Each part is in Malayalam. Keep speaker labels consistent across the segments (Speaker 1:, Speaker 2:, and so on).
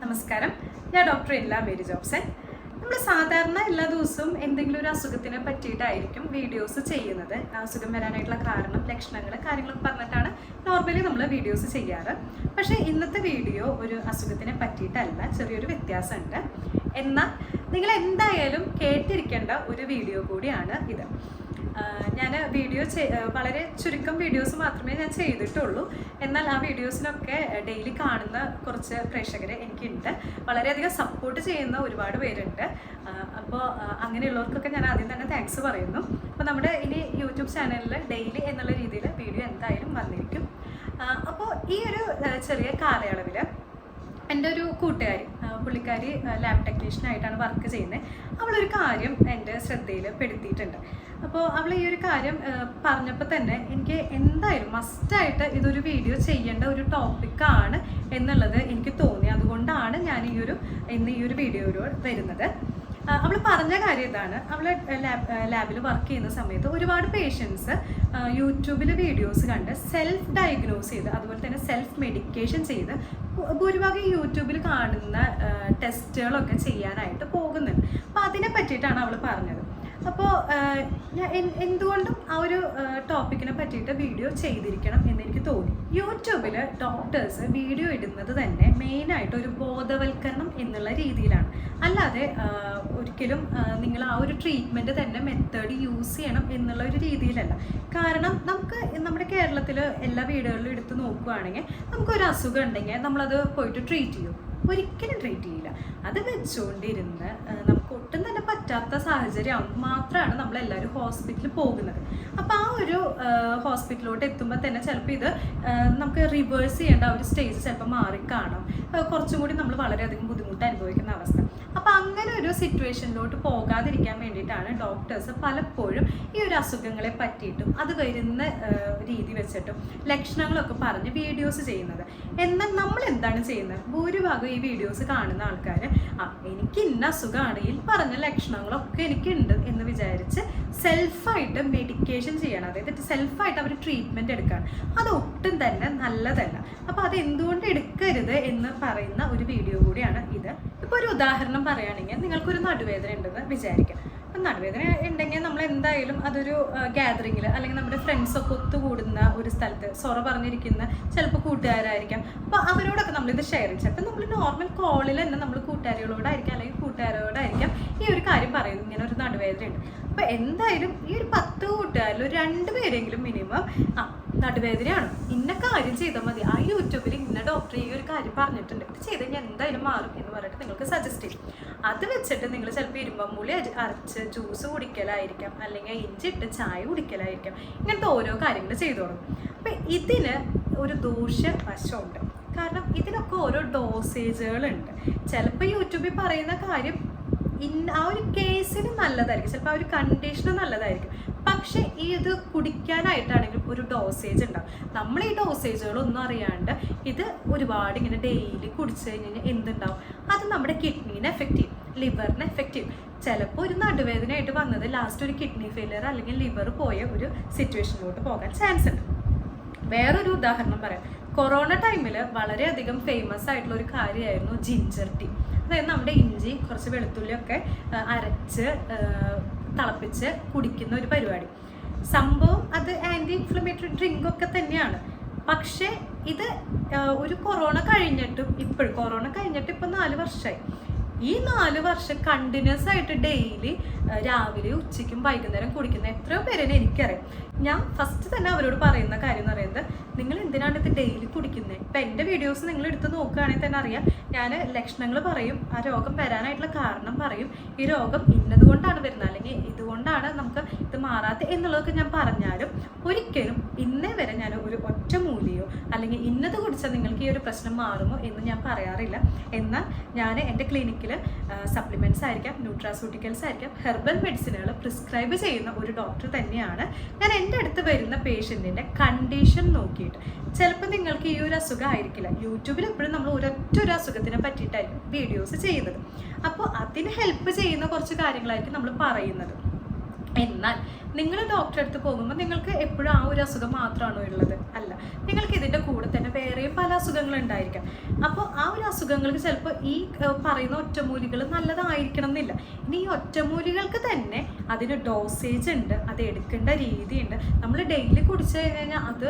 Speaker 1: നമസ്കാരം, ഞാൻ ഡോക്ടർ എല്ലാ മേരി ജോബ്സൺ. നമ്മൾ സാധാരണ എല്ലാ ദിവസവും എന്തെങ്കിലും ഒരു അസുഖത്തിനെ പറ്റിയിട്ടായിരിക്കും വീഡിയോസ് ചെയ്യുന്നത്. അസുഖം വരാനായിട്ടുള്ള കാരണം, ലക്ഷണങ്ങൾ, കാര്യങ്ങളൊക്കെ പറഞ്ഞിട്ടാണ് നോർമലി നമ്മൾ വീഡിയോസ് ചെയ്യാറ്. പക്ഷേ ഇന്നത്തെ വീഡിയോ ഒരു അസുഖത്തിനെ പറ്റിയിട്ടല്ല, ചെറിയൊരു വ്യത്യാസമുണ്ട്. എന്നാൽ നിങ്ങൾ എന്തായാലും കേട്ടിരിക്കേണ്ട ഒരു വീഡിയോ കൂടിയാണ് ഇത്. ഞാൻ വീഡിയോ വളരെ ചുരുക്കം വീഡിയോസ് മാത്രമേ ഞാൻ ചെയ്തിട്ടുള്ളൂ. എന്നാൽ ആ വീഡിയോസിനൊക്കെ ഡെയിലി കാണുന്ന കുറച്ച് പ്രേക്ഷകരെ എനിക്കുണ്ട്. വളരെയധികം സപ്പോർട്ട് ചെയ്യുന്ന ഒരുപാട് പേരുണ്ട്. അപ്പോൾ അങ്ങനെയുള്ളവർക്കൊക്കെ ഞാൻ ആദ്യം തന്നെ താങ്ക്സ് പറയുന്നു. അപ്പോൾ നമ്മുടെ ഇനി യൂട്യൂബ് ചാനലിൽ ഡെയിലി എന്നുള്ള രീതിയിൽ വീഡിയോ എന്തായാലും വന്നിരിക്കും. അപ്പോൾ ഈ ഒരു ചെറിയ കാലയളവിൽ എൻ്റെ ഒരു കൂട്ടുകാരി, പുള്ളിക്കാരി ലാബ് ടെക്നീഷ്യനായിട്ടാണ് വർക്ക് ചെയ്യുന്നത്. അവളൊരു കാര്യം എൻ്റെ ശ്രദ്ധയിൽ പെടുത്തിയിട്ടുണ്ട്. അപ്പോൾ അവൾ ഈ ഒരു കാര്യം പറഞ്ഞപ്പോൾ തന്നെ എനിക്ക് എന്തായാലും മസ്റ്റായിട്ട് ഇതൊരു വീഡിയോ ചെയ്യേണ്ട ഒരു ടോപ്പിക്കാണ് എന്നുള്ളത് എനിക്ക് തോന്നി. അതുകൊണ്ടാണ് ഞാൻ ഇന്ന് ഈ ഒരു വീഡിയോയിലൂടെ വരുന്നത്. അവൾ പറഞ്ഞ കാര്യം ഇതാണ്. അവൾ ലാബിൽ വർക്ക് ചെയ്യുന്ന സമയത്ത് ഒരുപാട് പേഷ്യൻസ് യൂട്യൂബിൽ വീഡിയോസ് കണ്ട് സെൽഫ് ഡയഗ്നോസ് ചെയ്ത്, അതുപോലെ തന്നെ സെൽഫ് മെഡിക്കേഷൻ ചെയ്ത് ഭൂരിഭാഗം യൂട്യൂബിൽ കാണുന്ന ടെസ്റ്റുകളൊക്കെ ചെയ്യാനായിട്ട് പോകുന്നുണ്ട്. അപ്പോൾ അതിനെ പറ്റിയിട്ടാണ് അവൾ പറഞ്ഞത്. അപ്പോൾ എന്തുകൊണ്ടും ആ ഒരു ടോപ്പിക്കിനെ പറ്റിയിട്ട് വീഡിയോ ചെയ്തിരിക്കണം എന്നെനിക്ക് തോന്നി. യൂട്യൂബിൽ ഡോക്ടേഴ്സ് വീഡിയോ ഇടുന്നത് തന്നെ മെയിനായിട്ട് ഒരു ബോധവൽക്കരണം എന്നുള്ള രീതിയിലാണ്. അല്ലാതെ ഒരിക്കലും നിങ്ങൾ ആ ഒരു ട്രീറ്റ്മെൻറ്റ് തന്നെ മെത്തേഡ് യൂസ് ചെയ്യണം എന്നുള്ള ഒരു രീതിയിലല്ല. കാരണം നമുക്ക് നമ്മുടെ കേരളത്തിൽ എല്ലാ വീടുകളിലും എടുത്ത് നോക്കുകയാണെങ്കിൽ നമുക്കൊരു അസുഖം ഉണ്ടെങ്കിൽ നമ്മളത് പോയിട്ട് ട്രീറ്റ് ചെയ്യും. ഒരിക്കലും ട്രീറ്റ് ചെയ്യില്ല. അത് വെച്ചുകൊണ്ടിരുന്ന് നമുക്ക് ഒട്ടും തന്നെ പറ്റാത്ത സാഹചര്യം മാത്രമാണ് നമ്മളെല്ലാവരും ഹോസ്പിറ്റലിൽ പോകുന്നത്. അപ്പോൾ ആ ഒരു ഹോസ്പിറ്റലിലോട്ട് എത്തുമ്പോൾ തന്നെ ചിലപ്പോൾ ഇത് നമുക്ക് റിവേഴ്സ് ചെയ്യേണ്ട ഒരു സ്റ്റേജ് ചിലപ്പോൾ മാറിക്കാണും. കുറച്ചും കൂടി നമ്മൾ വളരെയധികം ബുദ്ധിമുട്ട് അനുഭവിക്കുന്ന അവസ്ഥ. അപ്പോൾ അങ്ങനെ ഒരു സിറ്റുവേഷനിലോട്ട് പോകാതിരിക്കാൻ വേണ്ടിയിട്ടാണ് ഡോക്ടേഴ്സ് പലപ്പോഴും ഈ ഒരു അസുഖങ്ങളെ പറ്റിയിട്ടും അത് വരുന്ന രീതി വെച്ചിട്ടും ലക്ഷണങ്ങളൊക്കെ പറഞ്ഞ് വീഡിയോസ് ചെയ്യുന്നത്. എന്നാൽ നമ്മൾ എന്താണ് ചെയ്യുന്നത്? ഭൂരിഭാഗം ഈ വീഡിയോസ് കാണുന്ന ആൾക്കാർ എനിക്ക് ഇന്ന അസുഖമാണ്, ഈ പറഞ്ഞ ലക്ഷണങ്ങളൊക്കെ എനിക്കുണ്ട് എന്ന് വിചാരിച്ച് സെൽഫായിട്ട് മെഡിക്കേഷൻ ചെയ്യണം. അതായത് സെൽഫായിട്ട് അവർ ട്രീറ്റ്മെൻറ്റ് എടുക്കുകയാണ്. അത് ഒട്ടും തന്നെ നല്ലതല്ല. അപ്പോൾ അത് എന്തുകൊണ്ട് എടുക്കരുത് എന്ന് പറയുന്ന ഒരു വീഡിയോ കൂടിയാണ് ഇത്. ഇപ്പോൾ ഒരു ഉദാഹരണം പറയുകയാണെങ്കിൽ, നിങ്ങൾക്കൊരു നടുവേദന ഉണ്ടെന്ന് വിചാരിക്കാം. അപ്പം നടുവേദന ഉണ്ടെങ്കിൽ നമ്മൾ എന്തായാലും അതൊരു ഗ്യാതറിങ്ങിൽ അല്ലെങ്കിൽ നമ്മുടെ ഫ്രണ്ട്സൊക്കെ ഒത്തുകൂടുന്ന ഒരു സ്ഥലത്ത് സൊറ പറഞ്ഞിരിക്കുന്ന ചിലപ്പോൾ കൂട്ടുകാരായിരിക്കാം. അപ്പോൾ അവരോടൊക്കെ നമ്മളിത് ഷെയർ ചെയ്യും. ചിലപ്പോൾ നമ്മൾ നോർമൽ കോളിൽ തന്നെ നമ്മൾ കൂട്ടുകാരികളോടായിരിക്കാം അല്ലെങ്കിൽ കൂട്ടുകാരോടായിരിക്കാം ഈ ഒരു കാര്യം പറയുന്നത്, ഇങ്ങനെ ഒരു നടുവേദനയുണ്ട്. അപ്പോൾ എന്തായാലും ഈ ഒരു 10 കൂട്ടുകാരിൽ ഒരു 2 പേരെങ്കിലും മിനിമം നടുവേദനയാണ്, ഇന്ന കാര്യം ചെയ്താൽ മതി, ആ യൂട്യൂബിൽ ഇന്ന ഡോക്ടർ ഈ ഒരു കാര്യം പറഞ്ഞിട്ടുണ്ട്, ഇത് ചെയ്ത് കഴിഞ്ഞാൽ എന്തായാലും മാറും എന്ന് പറഞ്ഞിട്ട് നിങ്ങൾക്ക് സജസ്റ്റ് ചെയ്യും. അത് വെച്ചിട്ട് നിങ്ങൾ ചിലപ്പോൾ ഇരുമ്പമ്പുളി അരച്ച് ജ്യൂസ് കുടിക്കലായിരിക്കാം, അല്ലെങ്കിൽ ഇഞ്ചി ഇട്ട് ചായ കുടിക്കലായിരിക്കാം. ഇങ്ങനത്തെ ഓരോ കാര്യങ്ങൾ ചെയ്തു തുടങ്ങും. അപ്പം ഇതിന് ഒരു ദൂഷ്യവശമുണ്ട്. കാരണം ഇതിനൊക്കെ ഓരോ ഡോസേജുകളുണ്ട്. ചിലപ്പോൾ യൂട്യൂബിൽ പറയുന്ന കാര്യം ആ ഒരു കേസിന് നല്ലതായിരിക്കും, ചിലപ്പോൾ ആ ഒരു കണ്ടീഷന് നല്ലതായിരിക്കും. പക്ഷെ ഇത് കുടിക്കാനായിട്ടാണെങ്കിൽ ഒരു ഡോസേജ് ഉണ്ടാവും. നമ്മൾ ഈ ഡോസേജുകളൊന്നും അറിയാണ്ട് ഇത് ഒരുപാട് ഇങ്ങനെ ഡെയിലി കുടിച്ചു കഴിഞ്ഞാൽ എന്തുണ്ടാവും? അത് നമ്മുടെ കിഡ്നീനെ എഫക്റ്റ് ചെയ്യും, ലിവറിനെ എഫക്റ്റ് ചെയ്യും. ചിലപ്പോൾ ഒരു നടുവേദനയായിട്ട് വന്നത് ലാസ്റ്റ് ഒരു കിഡ്നി ഫെയിലിയർ അല്ലെങ്കിൽ ലിവർ പോയ ഒരു സിറ്റുവേഷനിലോട്ട് പോകാൻ ചാൻസ് ഉണ്ട്. വേറൊരു ഉദാഹരണം പറയാം. കൊറോണ ടൈമിൽ വളരെയധികം ഫേമസ് ആയിട്ടുള്ള ഒരു കാര്യമായിരുന്നു ജിഞ്ചർ ടീ. അതായത് നമ്മുടെ ഇഞ്ചി, കുറച്ച് വെളുത്തുള്ളിയൊക്കെ അരച്ച് തിളപ്പിച്ച് കുടിക്കുന്ന ഒരു പരിപാടി. സംഭവം അത് ആൻറ്റി ഇൻഫ്ലമേറ്ററി ഡ്രിങ്കൊക്കെ തന്നെയാണ്. പക്ഷേ ഇത് ഒരു കൊറോണ കഴിഞ്ഞിട്ടും ഇപ്പം 4 വർഷമായി. ഈ 4 വർഷം കണ്ടിന്യൂസ് ആയിട്ട് ഡെയിലി രാവിലെ ഉച്ചയ്ക്കും വൈകുന്നേരം കുടിക്കുന്ന എത്രയോ പേരെന്നെ എനിക്കറിയാം. ഞാൻ ഫസ്റ്റ് തന്നെ അവരോട് പറയുന്ന കാര്യം എന്ന് പറയുന്നത്, നിങ്ങൾ എന്തിനാണ് ഇത് ഡെയിലി കുടിക്കുന്നത്? ഇപ്പം എൻ്റെ വീഡിയോസ് നിങ്ങൾ എടുത്ത് നോക്കുകയാണെങ്കിൽ തന്നെ അറിയാം. ഞാൻ ലക്ഷണങ്ങൾ പറയും, ആ രോഗം വരാനായിട്ടുള്ള കാരണം പറയും, ഈ രോഗം ഇന്നതുകൊണ്ടാണ് വരുന്നത് അല്ലെങ്കിൽ ഇതുകൊണ്ടാണ് നമുക്ക് ഇത് മാറാത്ത എന്നുള്ളതൊക്കെ ഞാൻ പറഞ്ഞാലും ഒരിക്കലും ഇന്നേ വരെ ഞാൻ ഒരു ഒറ്റമൂലിയോ അല്ലെങ്കിൽ ഇന്നത് കുടിച്ചാൽ നിങ്ങൾക്ക് ഈ ഒരു പ്രശ്നം മാറുമോ എന്ന് ഞാൻ പറയാറില്ല. എന്നാൽ ഞാൻ എൻ്റെ ക്ലിനിക്കിൽ സപ്ലിമെൻറ്റ്സ് ആയിരിക്കാം, ന്യൂട്രാസ്യൂട്ടിക്കൽസ് ആയിരിക്കാം, ഹെർബൽ മെഡിസിനുകൾ പ്രിസ്ക്രൈബ് ചെയ്യുന്ന ഒരു ഡോക്ടർ തന്നെയാണ്. ഞാൻ എൻ്റെ അടുത്ത് വരുന്ന പേഷ്യൻറ്റിൻ്റെ കണ്ടീഷൻ നോക്കിയിട്ട്, ചിലപ്പോൾ നിങ്ങൾക്ക് ഈ ഒരു അസുഖം ആയിരിക്കില്ല. യൂട്യൂബിൽ എപ്പോഴും നമ്മൾ ഒരു അസുഖത്തിനെ പറ്റിയിട്ടായിരിക്കും വീഡിയോസ് ചെയ്യുന്നത്. അപ്പോൾ അതിന് ഹെൽപ്പ് ചെയ്യുന്ന കുറച്ച് കാര്യങ്ങളായിരിക്കും നമ്മൾ പറയുന്നത്. എന്നാൽ നിങ്ങൾ ഡോക്ടറെ അടുത്ത് പോകുമ്പോൾ നിങ്ങൾക്ക് എപ്പോഴും ആ ഒരു അസുഖം മാത്രമാണോ ഉള്ളത്? അല്ല, നിങ്ങൾക്ക് ഇതിൻ്റെ കൂടെ തന്നെ വേറെയും പല അസുഖങ്ങൾ ഉണ്ടായിരിക്കാം. അപ്പോൾ ആ ഒരു അസുഖങ്ങൾക്ക് ചിലപ്പോൾ ഈ പറയുന്ന ഒറ്റമൂലികൾ നല്ലതായിരിക്കണം എന്നില്ല. ഇനി ഈ ഒറ്റമൂലികൾക്ക് തന്നെ അതിന് ഡോസേജ് ഉണ്ട്, അത് എടുക്കേണ്ട രീതിയുണ്ട്. നമ്മൾ ഡെയിലി കുടിച്ചു കഴിഞ്ഞാൽ അത്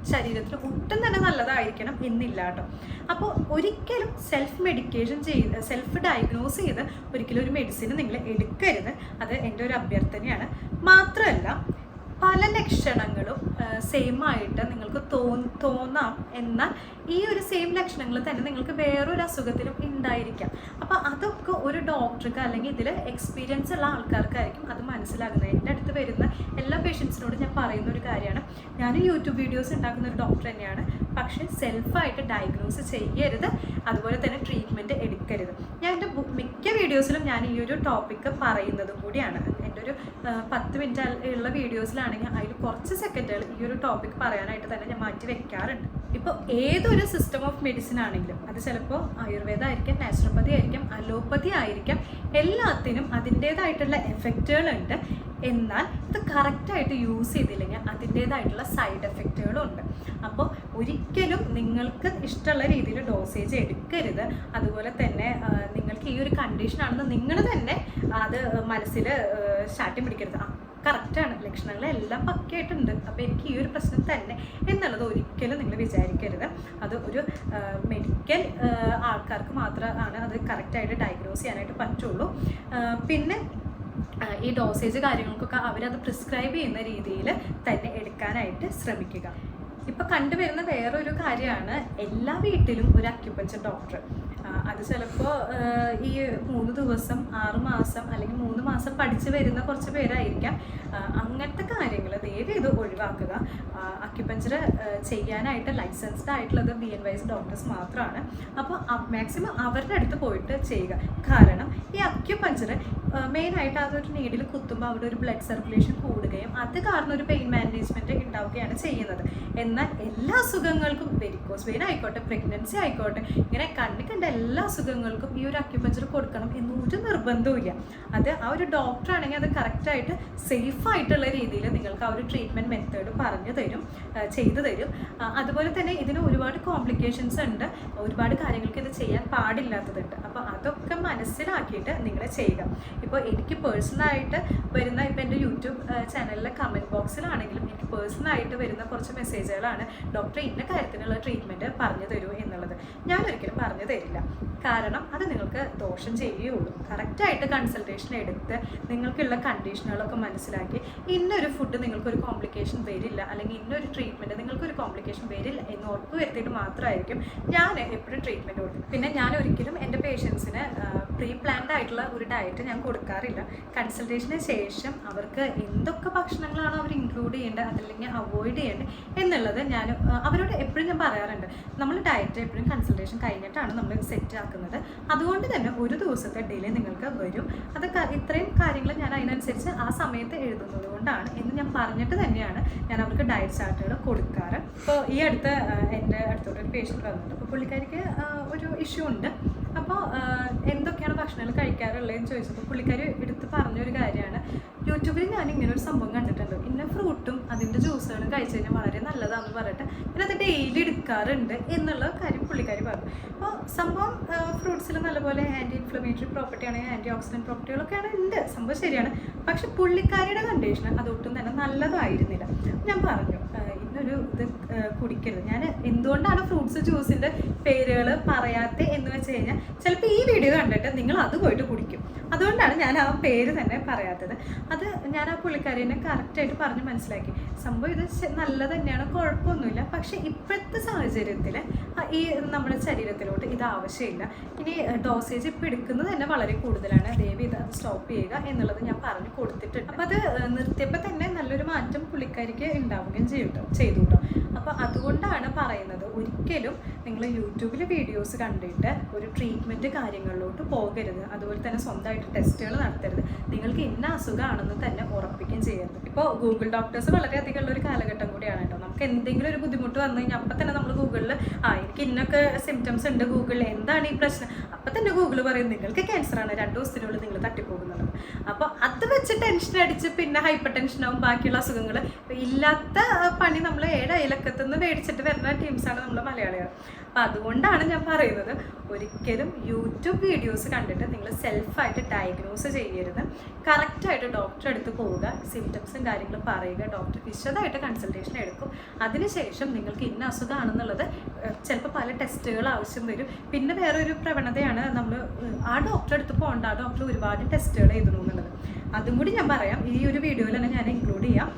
Speaker 1: ശരീരത്തിന് ഒട്ടും തന്നെ നല്ലതായിരിക്കണം എന്നില്ല കേട്ടോ. അപ്പോൾ ഒരിക്കലും സെൽഫ് മെഡിക്കേഷൻ ചെയ്ത് സെൽഫ് ഡയഗ്നോസ് ചെയ്ത് ഒരിക്കലും ഒരു മെഡിസിൻ നിങ്ങൾ എടുക്കരുത്. അത് എൻ്റെ ഒരു അഭ്യർത്ഥനയാണ്. മാത്രമല്ല, പല ലക്ഷണങ്ങളും സെയിം ആയിട്ട് നിങ്ങൾക്ക് തോന്നാം. എന്നാൽ ഈ ഒരു സെയിം ലക്ഷണങ്ങൾ തന്നെ നിങ്ങൾക്ക് വേറൊരു അസുഖത്തിലും ഉണ്ടായിരിക്കാം. അപ്പോൾ അതൊക്കെ ഒരു ഡോക്ടർക്ക് അല്ലെങ്കിൽ ഇതിൽ എക്സ്പീരിയൻസ് ഉള്ള ആൾക്കാർക്കായിരിക്കും അത് മനസ്സിലാകുന്നത്. എൻ്റെ അടുത്ത് വരുന്ന എല്ലാ പേഷ്യൻസിനോടും ഞാൻ പറയുന്ന ഒരു കാര്യമാണ്, ഞാൻ യൂട്യൂബ് വീഡിയോസ് ഉണ്ടാക്കുന്ന ഒരു ഡോക്ടർ തന്നെയാണ്. പക്ഷേ സെൽഫായിട്ട് ഡയഗ്നോസ് ചെയ്യരുത്, അതുപോലെ തന്നെ ട്രീറ്റ്മെൻറ്റ് എടുക്കരുത്. ഞാൻ എൻ്റെ മിക്ക വീഡിയോസിലും ഞാൻ ഈ ഒരു ടോപ്പിക്ക് പറയുന്നതും കൂടിയാണ്. എൻ്റെ ഒരു 10 മിനിറ്റ് ഉള്ള വീഡിയോസിലാണെങ്കിൽ അതിൽ കുറച്ച് സെക്കൻഡുകൾ ഈ ഒരു ടോപ്പിക് പറയാനായിട്ട് തന്നെ ഞാൻ മാറ്റി വെക്കാറുണ്ട്. ഇപ്പോൾ ഏതൊരു സിസ്റ്റം ഓഫ് മെഡിസിൻ ആണെങ്കിലും അത് ചിലപ്പോൾ ആയുർവേദ ആയിരിക്കാം, നാച്ചുറോപ്പതി ആയിരിക്കാം, അലോപ്പതി ആയിരിക്കാം, എല്ലാത്തിനും അതിൻ്റേതായിട്ടുള്ള എഫക്റ്റുകളുണ്ട്. എന്നാൽ ഇത് കറക്റ്റായിട്ട് യൂസ് ചെയ്തില്ലെങ്കിൽ അതിൻ്റേതായിട്ടുള്ള സൈഡ് എഫക്റ്റുകളും ഉണ്ട്. അപ്പോൾ ഒരിക്കലും നിങ്ങൾക്ക് ഇഷ്ടമുള്ള രീതിയിൽ ഡോസേജ് എടുക്കരുത്. അതുപോലെ തന്നെ നിങ്ങൾക്ക് ഈ ഒരു കണ്ടീഷനാണെന്ന് നിങ്ങൾ തന്നെ അത് മനസ്സിൽ ശാഠ്യം പിടിക്കരുത്. കറക്റ്റാണ്, ലക്ഷണങ്ങളെല്ലാം പക്കയായിട്ടുണ്ട്, അപ്പോൾ എനിക്ക് ഈ ഒരു പ്രശ്നം തന്നെ എന്നുള്ളത് ഒരിക്കലും നിങ്ങൾ വിചാരിക്കരുത്. അത് ഒരു മെഡിക്കൽ ആൾക്കാർക്ക് മാത്രമാണ് അത് കറക്റ്റായിട്ട് ഡയഗ്നോസ് ചെയ്യാനായിട്ട് പറ്റുള്ളൂ. പിന്നെ ഈ ഡോസേജ് കാര്യങ്ങൾക്കൊക്കെ അവരത് പ്രിസ്ക്രൈബ് ചെയ്യുന്ന രീതിയിൽ തന്നെ എടുക്കാനായിട്ട് ശ്രമിക്കുക. ഇപ്പോൾ കണ്ടുവരുന്ന വേറൊരു കാര്യമാണ്, എല്ലാ വീട്ടിലും ഒരു അക്യുപഞ്ചർ ഡോക്ടർ. അത് ചിലപ്പോൾ ഈ 3 ദിവസം 6 മാസം അല്ലെങ്കിൽ 3 മാസം പഠിച്ച് വരുന്ന കുറച്ച് പേരായിരിക്കാം. അങ്ങനത്തെ കാര്യങ്ങൾ ദയവ് ചെയ്ത് ഒഴിവാക്കുക. അക്യുപഞ്ചർ ചെയ്യാനായിട്ട് ലൈസൻസ്ഡ് ആയിട്ടുള്ളത് BNYS ഡോക്ടേഴ്സ് മാത്രമാണ്. അപ്പോൾ മാക്സിമം അവരുടെ അടുത്ത് പോയിട്ട് ചെയ്യുക. കാരണം ഈ അക്യുപഞ്ചർ മെയിനായിട്ട് അതൊരു നീഡിൽ കുത്തുമ്പോൾ അവിടെ ഒരു ബ്ലഡ് സർക്കുലേഷൻ കൂടുകയും അത് കാരണം ഒരു പെയിൻ മാനേജ്മെൻറ്റ് ഉണ്ടാവുകയാണ് ചെയ്യുന്നത്. എന്നാൽ എല്ലാ അസുഖങ്ങൾക്കും, വെരിക്കോസ് വെയിൻ ആയിക്കോട്ടെ, പ്രഗ്നൻസി ആയിക്കോട്ടെ, ഇങ്ങനെ കണ്ട എല്ലാ അസുഖങ്ങൾക്കും ഈ ഒരു അക്യുപഞ്ചർ കൊടുക്കണം എന്നൊരു നിർബന്ധവുമില്ല. അത് ആ ഒരു ഡോക്ടർ ആണെങ്കിൽ അത് കറക്റ്റായിട്ട് സേഫായിട്ടുള്ള രീതിയിൽ നിങ്ങൾക്ക് ആ ഒരു ട്രീറ്റ്മെൻറ്റ് മെത്തേഡ് പറഞ്ഞു തരും, ചെയ്തു തരും. അതുപോലെ തന്നെ ഇതിന് ഒരുപാട് കോംപ്ലിക്കേഷൻസ് ഉണ്ട്, ഒരുപാട് കാര്യങ്ങൾക്ക് ഇത് ചെയ്യാൻ പാടില്ലാത്തതുണ്ട്. അപ്പോൾ അതൊക്കെ മനസ്സിലാക്കിയിട്ട് നിങ്ങൾ ചെയ്യുക. ഇപ്പോൾ എനിക്ക് പേഴ്സണലായിട്ട് വരുന്ന, ഇപ്പോൾ എൻ്റെ യൂട്യൂബ് ചാനലിലെ കമൻറ്റ് ബോക്സിലാണെങ്കിലും എനിക്ക് പേഴ്സണലായിട്ട് വരുന്ന കുറച്ച് മെസ്സേജുകളാണ്, ഡോക്ടർ ഇന്ന കാര്യത്തിനുള്ള ട്രീറ്റ്മെൻറ്റ് പറഞ്ഞു തരൂ എന്നുള്ളത്. ഞാൻ ഒരിക്കലും പറഞ്ഞു തരില്ല. കാരണം അത് നിങ്ങൾക്ക് ദോഷം ചെയ്യുകയുള്ളൂ. കറക്റ്റായിട്ട് കൺസൾട്ടേഷൻ എടുത്ത് നിങ്ങൾക്കുള്ള കണ്ടീഷനുകളൊക്കെ മനസ്സിലാക്കി ഇന്നൊരു ഫുഡ് നിങ്ങൾക്കൊരു കോംപ്ലിക്കേഷൻ വരില്ല, അല്ലെങ്കിൽ ഇന്നൊരു ട്രീറ്റ്മെൻറ്റ് നിങ്ങൾക്കൊരു കോംപ്ലിക്കേഷൻ വരില്ല എന്ന് ഉറപ്പ് വരുത്തിയിട്ട് മാത്രമായിരിക്കും ഞാൻ എപ്പോഴും ട്രീറ്റ്മെൻറ്റ് കൊടുക്കുന്നത്. പിന്നെ ഞാൻ ഒരിക്കലും എൻ്റെ പേഷ്യൻസിന് പ്രീ പ്ലാൻഡ് ആയിട്ടുള്ള ഒരു ഡയറ്റ് ഞാൻ കൊടുക്കാറില്ല. കൺസൾട്ടേഷന് ശേഷം അവർക്ക് എന്തൊക്കെ ഭക്ഷണങ്ങളാണോ അവർ ഇൻക്ലൂഡ് ചെയ്യേണ്ടത് അതല്ലെങ്കിൽ അവോയ്ഡ് ചെയ്യേണ്ടത് എന്നുള്ളത് ഞാൻ അവരോട് എപ്പോഴും ഞാൻ പറയാറുണ്ട്. നമ്മൾ ഡയറ്റ് എപ്പോഴും കൺസൾട്ടേഷൻ കഴിഞ്ഞിട്ടാണ് നമ്മൾ സെറ്റ് ആക്കുന്നത്. അതുകൊണ്ട് തന്നെ ഒരു ദിവസത്തെ ഡിലേ നിങ്ങൾക്ക് വരും. അതൊക്കെ ഇത്രയും കാര്യങ്ങൾ ഞാൻ അതിനനുസരിച്ച് ആ സമയത്ത് എഴുതുന്നത് കൊണ്ടാണ് എന്ന് ഞാൻ പറഞ്ഞിട്ട് തന്നെയാണ് ഞാൻ അവർക്ക് ഡയറ്റ് ചാർട്ടുകൾ കൊടുക്കാറ്. ഇപ്പോൾ ഈ അടുത്ത് എൻ്റെ അടുത്തോട്ട് ഒരു പേഷ്യൻ്റ് വന്നിട്ടുണ്ട്. അപ്പോൾ പുള്ളിക്കാരിക്ക് ഒരു ഇഷ്യൂ ഉണ്ട്. അപ്പോൾ എന്തൊക്കെയാണ് ഭക്ഷണങ്ങൾ കഴിക്കാറുള്ളതെന്ന് ചോദിച്ചപ്പോൾ പുള്ളിക്കാരി എടുത്ത് പറഞ്ഞൊരു കാര്യമാണ്, യൂട്യൂബിൽ ഞാൻ ഇങ്ങനെ ഒരു സംഭവം കണ്ടിട്ടുണ്ട്, ഇന്ന ഫ്രൂട്ടും അതിൻ്റെ ജ്യൂസുകളും കഴിച്ചു കഴിഞ്ഞാൽ വളരെ നല്ലതാണെന്ന് പറഞ്ഞിട്ട് പിന്നെ അത് ഡെയിലി എടുക്കാറുണ്ട് എന്നുള്ള കാര്യം പുള്ളിക്കാരി പറഞ്ഞു. അപ്പോൾ സംഭവം ഫ്രൂട്ട്സിൽ നല്ലപോലെ ആൻറ്റി ഇൻഫ്ലമേറ്ററി പ്രോപ്പർട്ടി ആണെങ്കിൽ ആൻറ്റി ഓക്സിഡൻറ്റ് പ്രോപ്പർട്ടികളൊക്കെയാണ് ഉണ്ട്, സംഭവം ശരിയാണ്. പക്ഷെ പുള്ളിക്കാരിയുടെ കണ്ടീഷൻ അതൊട്ടും തന്നെ നല്ലതായിരുന്നില്ല. ഞാൻ പറഞ്ഞു ഇന്നൊരു ഇത് കുടിക്കരുത്. ഞാൻ എന്തുകൊണ്ടാണ് ഫ്രൂട്ട്സ് ജ്യൂസിൻ്റെ പേരുകൾ പറയാത്തത് എന്ന് വെച്ച് കഴിഞ്ഞാൽ ചിലപ്പോൾ ഈ വീഡിയോ കണ്ടിട്ട് നിങ്ങൾ അത് പോയിട്ട് കുടിക്കും. അതുകൊണ്ടാണ് ഞാൻ ആ പേര് തന്നെ പറയാത്തത്. അത് ഞാൻ ആ പുള്ളിക്കാരിനെ കറക്റ്റായിട്ട് പറഞ്ഞ് മനസ്സിലാക്കി. സംഭവം ഇത് നല്ലത് തന്നെയാണ്, കുഴപ്പമൊന്നുമില്ല. പക്ഷേ ഇപ്പോഴത്തെ സാഹചര്യത്തിൽ ഈ നമ്മുടെ ശരീരത്തിലോട്ട് ഇത് ആവശ്യമില്ല. ഇനി ഡോസേജ് ഇപ്പോൾ എടുക്കുന്നത് തന്നെ വളരെ കൂടുതലാണ്, ദയവ് ഇത് സ്റ്റോപ്പ് ചെയ്യുക എന്നുള്ളത് ഞാൻ പറഞ്ഞു കൊടുത്തിട്ടുണ്ട്. അപ്പോൾ അത് നിർത്തിയപ്പോൾ തന്നെ നല്ലൊരു മാറ്റം പുള്ളിക്കാരിക്ക് ഉണ്ടാവുകയും ചെയ്തു. ചെയ്തു കേട്ടോ. അപ്പോൾ അതുകൊണ്ടാണ് പറയുന്നത്, ഒരിക്കലും നിങ്ങൾ യൂട്യൂബിൽ വീഡിയോസ് കണ്ടിട്ട് ഒരു ട്രീറ്റ്മെൻറ്റ് കാര്യങ്ങളിലോട്ട് പോകരുത്. അതുപോലെ തന്നെ സ്വന്തമായിട്ട് ടെസ്റ്റുകൾ നടത്തരുത്. നിങ്ങൾക്ക് ഇന്ന അസുഖമാണെന്ന് തന്നെ ഉറപ്പിക്കുകയും ചെയ്യരുത്. ഇപ്പോൾ ഗൂഗിൾ ഡോക്ടേഴ്സ് വളരെയധികം ഉള്ള ഒരു കാലഘട്ടം കൂടിയാണ് കേട്ടോ. നമുക്ക് എന്തെങ്കിലും ഒരു ബുദ്ധിമുട്ട് വന്നു കഴിഞ്ഞാൽ അപ്പം തന്നെ നമ്മൾ ഗൂഗിളിൽ എനിക്ക് ഇന്നൊക്കെ സിംറ്റംസ് ഉണ്ട്, ഗൂഗിളിൽ എന്താണ് ഈ പ്രശ്നം, അപ്പം തന്നെ ഗൂഗിൾ പറയും നിങ്ങൾക്ക് ക്യാൻസറാണ്, 2 ദിവസത്തിനുള്ളിൽ നിങ്ങൾ തട്ടിപ്പോകുന്നത്. അപ്പോൾ അത് വെച്ച് ടെൻഷൻ അടിച്ച് പിന്നെ ഹൈപ്പർ ടെൻഷനാവും, ബാക്കിയുള്ള അസുഖങ്ങൾ ഇല്ലാത്ത പണി നമ്മൾ 7 അയലക്കത്തുനിന്ന് മേടിച്ചിട്ട് വരുന്ന ടീംസാണ് നമ്മൾ മലയാളികൾ. അപ്പോൾ അതുകൊണ്ടാണ് ഞാൻ പറയുന്നത്, ഒരിക്കലും യൂട്യൂബ് വീഡിയോസ് കണ്ടിട്ട് നിങ്ങൾ സെൽഫായിട്ട് ഡയഗ്നോസ് ചെയ്യരുത്. കറക്റ്റായിട്ട് ഡോക്ടറെ അടുത്ത് പോവുക, സിംറ്റംസും കാര്യങ്ങളും പറയുക, ഡോക്ടർ വിശദമായിട്ട് കൺസൾട്ടേഷൻ എടുക്കും. അതിനുശേഷം നിങ്ങൾക്ക് ഇന്ന അസുഖമാണെന്നുള്ളത് ചിലപ്പോൾ പല ടെസ്റ്റുകൾ ആവശ്യം വരും. പിന്നെ വേറെ ഒരു പ്രവണതയാണ് നമ്മൾ ആ ഡോക്ടറെ അടുത്ത് പോകേണ്ട, ആ ഡോക്ടർ ഒരുപാട് ടെസ്റ്റുകൾ എഴുതണം എന്നുള്ളത്. അതും കൂടി ഞാൻ പറയാം, ഈ ഒരു വീഡിയോയിൽ തന്നെ ഞാൻ ഇൻക്ലൂഡ് ചെയ്യാം.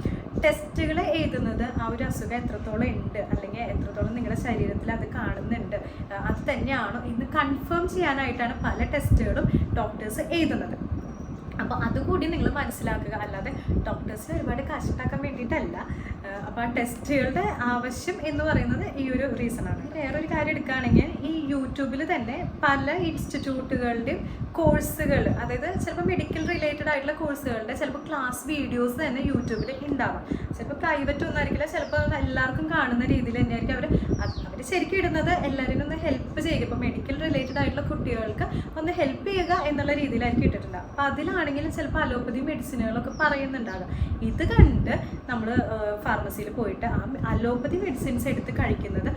Speaker 1: ടെസ്റ്റുകൾ എഴുതുന്നത് ആ ഒരു അസുഖം എത്രത്തോളം ഉണ്ട്, അല്ലെങ്കിൽ എത്രത്തോളം നിങ്ങളുടെ ശരീരത്തിൽ അത് കാണുന്നുണ്ട്, അത് തന്നെയാണോ എന്ന് കൺഫേം ചെയ്യാനായിട്ടാണ് പല ടെസ്റ്റുകളും ഡോക്ടേഴ്സ് എഴുതുന്നത്. അപ്പോൾ അതുകൂടി നിങ്ങൾ മനസ്സിലാക്കുക. അല്ലാതെ ഡോക്ടേഴ്സിന് ഒരുപാട് കാശുണ്ടാക്കാൻ വേണ്ടിയിട്ടല്ല. അപ്പോൾ ആ ടെസ്റ്റുകളുടെ ആവശ്യം എന്ന് പറയുന്നത് ഈ ഒരു റീസണാണ്. വേറൊരു കാര്യം എടുക്കുകയാണെങ്കിൽ, ഈ യൂട്യൂബിൽ തന്നെ പല ഇൻസ്റ്റിറ്റ്യൂട്ടുകളുടെയും കോഴ്സുകൾ, അതായത് ചിലപ്പോൾ മെഡിക്കൽ റിലേറ്റഡ് ആയിട്ടുള്ള കോഴ്സുകളുടെ ചിലപ്പോൾ ക്ലാസ് വീഡിയോസ് തന്നെ യൂട്യൂബിൽ ഉണ്ടാവാം. ചിലപ്പോൾ പ്രൈവറ്റ് ഒന്നും ആയിരിക്കില്ല, ചിലപ്പോൾ എല്ലാവർക്കും കാണുന്ന രീതിയിൽ തന്നെയായിരിക്കും അവർ ശരിക്കും ഇടുന്നത്. എല്ലാവരും ഒന്ന് ഹെൽപ്പ് ചെയ്യുക, ഇപ്പോൾ മെഡിക്കൽ റിലേറ്റഡ് ആയിട്ടുള്ള കുട്ടികൾക്ക് ഒന്ന് ഹെൽപ്പ് ചെയ്യുക എന്നുള്ള രീതിയിലായിരിക്കും ഇട്ടിട്ടുണ്ടാകും. അപ്പോൾ അതിലാണെങ്കിലും ചിലപ്പോൾ അലോപ്പതി മെഡിസിനുകളൊക്കെ പറയുന്നുണ്ടാകാം. ഇത് കണ്ട് നമ്മൾ ഫാർമസിയിൽ പോയിട്ട് ആ അലോപ്പതി മെഡിസിൻസ് എടുത്ത് കഴിക്കുന്നത്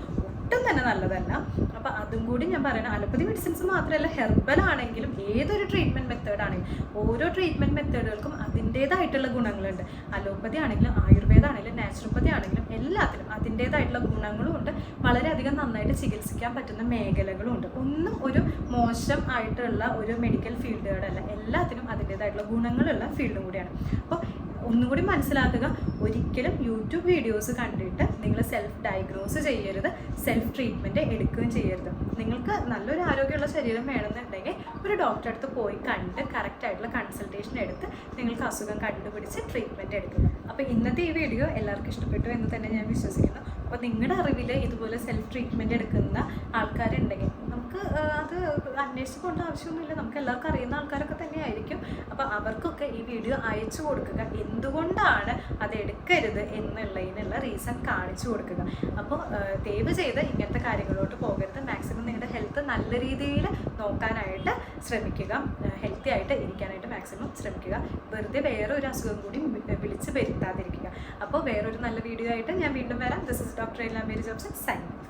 Speaker 1: ഒട്ടും തന്നെ നല്ലതല്ല. അപ്പോൾ അതും കൂടി ഞാൻ പറയണം. അലോപ്പതി മെഡിസിൻസ് മാത്രമല്ല, ഹെർബൽ ആണെങ്കിലും ഏതൊരു ട്രീറ്റ്മെൻറ്റ് മെത്തേഡ് ആണെങ്കിലും ഓരോ ട്രീറ്റ്മെൻറ്റ് മെത്തേഡുകൾക്കും അതിൻ്റേതായിട്ടുള്ള ഗുണങ്ങളുണ്ട്. അലോപ്പതി ആണെങ്കിലും ആയുർവേദം ആണെങ്കിലും നാച്ചുറോപ്പതി ആണെങ്കിലും എല്ലാത്തിലും അതിൻ്റേതായിട്ടുള്ള ഗുണങ്ങളും ഉണ്ട്. വളരെയധികം നന്നായിട്ട് ചികിത്സിക്കാൻ പറ്റുന്ന മേഖലകളും ഉണ്ട്. ഒന്നും ഒരു മോശം ആയിട്ടുള്ള ഒരു മെഡിക്കൽ ഫീൽഡുകളല്ല, എല്ലാത്തിനും അതിൻ്റേതായിട്ടുള്ള ഗുണങ്ങളുള്ള ഫീൽഡും കൂടിയാണ്. അപ്പോൾ ഒന്നും കൂടി മനസ്സിലാക്കുക, ഒരിക്കലും യൂട്യൂബ് വീഡിയോസ് കണ്ടിട്ട് നിങ്ങൾ സെൽഫ് ഡയഗ്നോസ് ചെയ്യരുത്, സെൽഫ് ട്രീറ്റ്മെൻറ്റ് എടുക്കുകയും ചെയ്യരുത്. നിങ്ങൾക്ക് നല്ലൊരു ആരോഗ്യമുള്ള ശരീരം വേണമെന്നുണ്ടെങ്കിൽ ഒരു ഡോക്ടറെ അടുത്ത് പോയി കണ്ട് കറക്റ്റായിട്ടുള്ള കൺസൾട്ടേഷൻ എടുത്ത് നിങ്ങൾക്ക് അസുഖം കണ്ടുപിടിച്ച് ട്രീറ്റ്മെൻറ്റ് എടുക്കുക. അപ്പോൾ ഇന്നത്തെ ഈ വീഡിയോ എല്ലാവർക്കും ഇഷ്ടപ്പെട്ടു എന്ന് തന്നെ ഞാൻ വിശ്വസിക്കുന്നു. അപ്പോൾ നിങ്ങളുടെ അറിവിൽ ഇതുപോലെ സെൽഫ് ട്രീറ്റ്മെൻറ്റ് എടുക്കുന്ന ആൾക്കാരുണ്ടെങ്കിൽ നമുക്ക് അത് അന്വേഷിച്ച് പോകേണ്ട ആവശ്യമൊന്നുമില്ല, നമുക്ക് എല്ലാവർക്കും അറിയുന്ന ആൾക്കാരൊക്കെ തന്നെ ആയിരിക്കും. അപ്പോൾ അവർക്കൊക്കെ ഈ വീഡിയോ അയച്ചു കൊടുക്കുക, എന്തുകൊണ്ടാണ് അത് എടുക്കരുത് എന്നുള്ളതിനുള്ള റീസൺ കാണിച്ചു കൊടുക്കുക. അപ്പോൾ ദയവ് ചെയ്ത് ഇങ്ങനത്തെ കാര്യങ്ങളിലോട്ട് പോകരുത്. മാക്സിമം നിങ്ങളുടെ ഹെൽത്ത് നല്ല രീതിയിൽ നോക്കാനായിട്ട് ശ്രമിക്കുക, ഹെൽത്തി ആയിട്ട് ഇരിക്കാനായിട്ട് മാക്സിമം ശ്രമിക്കുക. വെറുതെ വേറെ ഒരു അസുഖം കൂടി വിളിച്ച് വരുത്താതിരിക്കുക. അപ്പോൾ വേറൊരു നല്ല വീഡിയോ ആയിട്ട് ഞാൻ വീണ്ടും വരാം. ദിസ് ഇസ് ഡോക്ടർ എല്ല മേരി ജോബ്സൺ സൈനിങ് ഓഫ്.